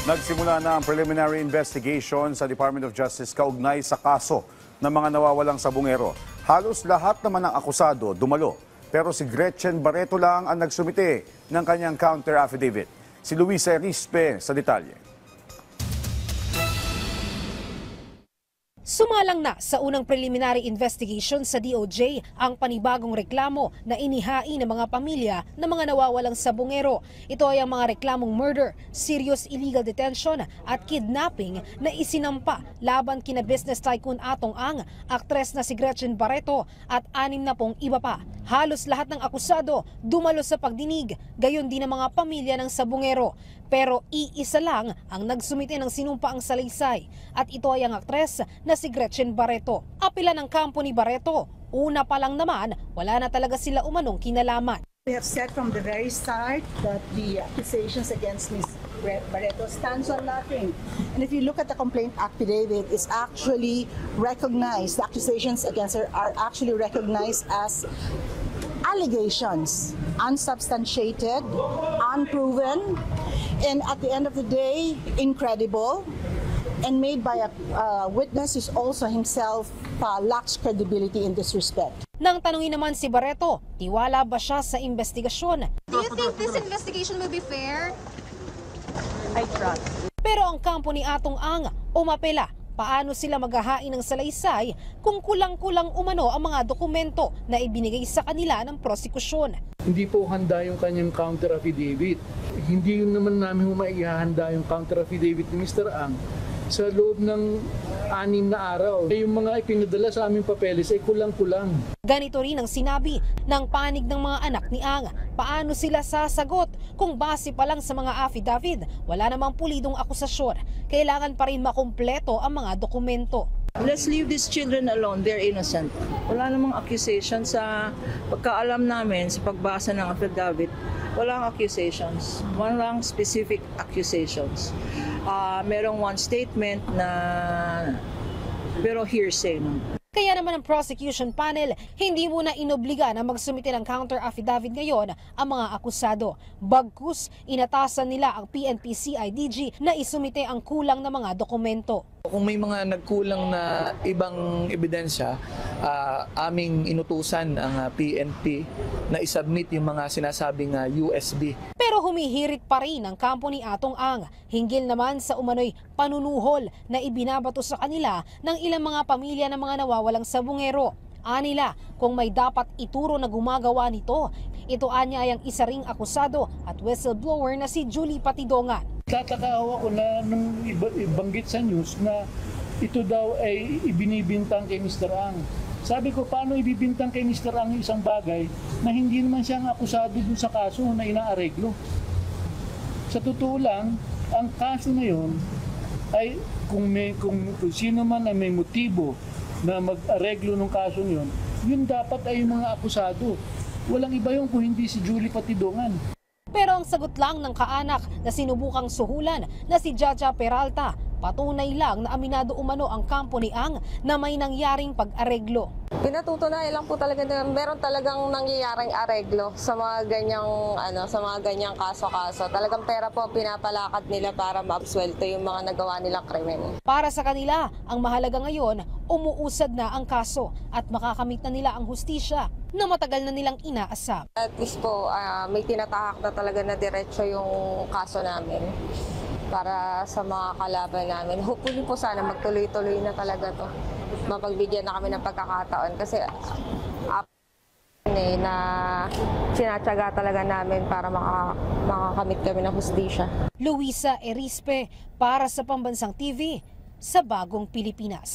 Nagsimula na ang preliminary investigation sa Department of Justice kaugnay sa kaso ng mga nawawalang sabungero. Halos lahat naman ng akusado dumalo. Pero si Gretchen Barreto lang ang nagsumite ng kanyang counter affidavit. Si Luisa Erispe sa detalye. Sumalang na sa unang preliminary investigation sa DOJ ang panibagong reklamo na inihain ng mga pamilya ng mga nawawalang sabungero. Ito ay ang mga reklamong murder, serious illegal detention at kidnapping na isinampa laban kina business tycoon Atong Ang, aktres na si Gretchen Barreto at 60 iba pa. Halos lahat ng akusado dumalo sa pagdinig, gayon din ang mga pamilya ng sabungero. Pero iisa lang ang nagsumite ng sinumpaang salaysay at ito ay ang aktres na si Gretchen Barreto. Apela ng kampo ni Barreto, una pa lang naman wala na talaga sila umanong kinalaman. We have said from the very start that the accusations against Ms. Barreto stands on nothing. And if you look at the complaint affidavit, it's actually recognized, the accusations against her are actually recognized as allegations, unsubstantiated, unproven, and at the end of the day, incredible, and made by a witness who's also himself lacks credibility in this respect. Nang tanungin naman si Barreto, tiwala ba siya sa investigasyon? Do you think this investigation will be fair? I trust. Pero ang kampo ni Atong Ang umapela. Paano sila maghahain ng salaysay kung kulang-kulang umano ang mga dokumento na ibinigay sa kanila ng prosekusyon? Hindi po handa yung kanyang counter affidavit. Hindi naman namin maihahanda yung counter affidavit ni Mr. Ang sa loob ng 6 na araw. Yung mga ipinadala sa aming papeles ay kulang-kulang. Ganito rin ang sinabi ng panig ng mga anak ni Ang. Paano sila sasagot kung base pa lang sa mga affidavit, wala namang pulidong akusasyon. Kailangan pa rin makumpleto ang mga dokumento. Let's leave these children alone. They're innocent. Wala namang accusation sa pagkaalam namin sa pagbasa ng affidavit. Walang accusations. Walang specific accusations. Merong one statement na pero hearsay. Kaya naman ang prosecution panel hindi muna inobliga na magsumite ng counter affidavit ngayon ang mga akusado. Bagkus, inatasan nila ang PNP-CIDG na isumite ang kulang na mga dokumento. Kung may mga nagkulang na ibang ebidensya, aming inutusan ang PNP na isubmit yung mga sinasabing USB. Pero humihirit pa rin ang kampo ni Atong Ang. Hinggil naman sa umano'y panunuhol na ibinabato sa kanila ng ilang mga pamilya ng mga nawawalang sabungero. Anila, kung may dapat ituro na gumagawa nito, ito anya ay ang isa ring akusado at whistleblower na si Julie Patidongan. Tataka ako na nung ibanggit sa news na ito daw ay ibinibintang kay Mr. Ang. Sabi ko, paano ibibintang kay Mr. Ang isang bagay na hindi naman siya ang akusado dun sa kaso na inaareglo? Sa totoo lang, ang kaso na yun ay kung sino man ay may motibo na mag-areglo ng kaso yun, yun dapat ay yung mga akusado. Walang iba yun kung hindi si Julie Patidongan. Pero ang sagot lang ng kaanak na sinubukang suhulan na si Jaja Peralta, patunay lang na aminado umano ang kampo ni Ang na may nangyaring pag-areglo. Pinatutunayan lang po talaga na meron talagang nangyayaring areglo sa mga ganyang kaso-kaso. Talagang pera po pinapalakad nila para maabsuelto yung mga nagawa nilang krimen. Para sa kanila, ang mahalaga ngayon, umuusad na ang kaso at makakamit na nila ang hustisya na matagal na nilang inaasam. At least po, may tinatahak na talaga na diretso yung kaso namin para sa mga kalaban namin. Hopefully po sana magtuloy-tuloy na talaga to. Mapagbigyan na kami ng pagkakataon kasi na sinatsaga talaga namin para makakamit kami ng hustisya. Luisa Erispe para sa Pambansang TV sa Bagong Pilipinas.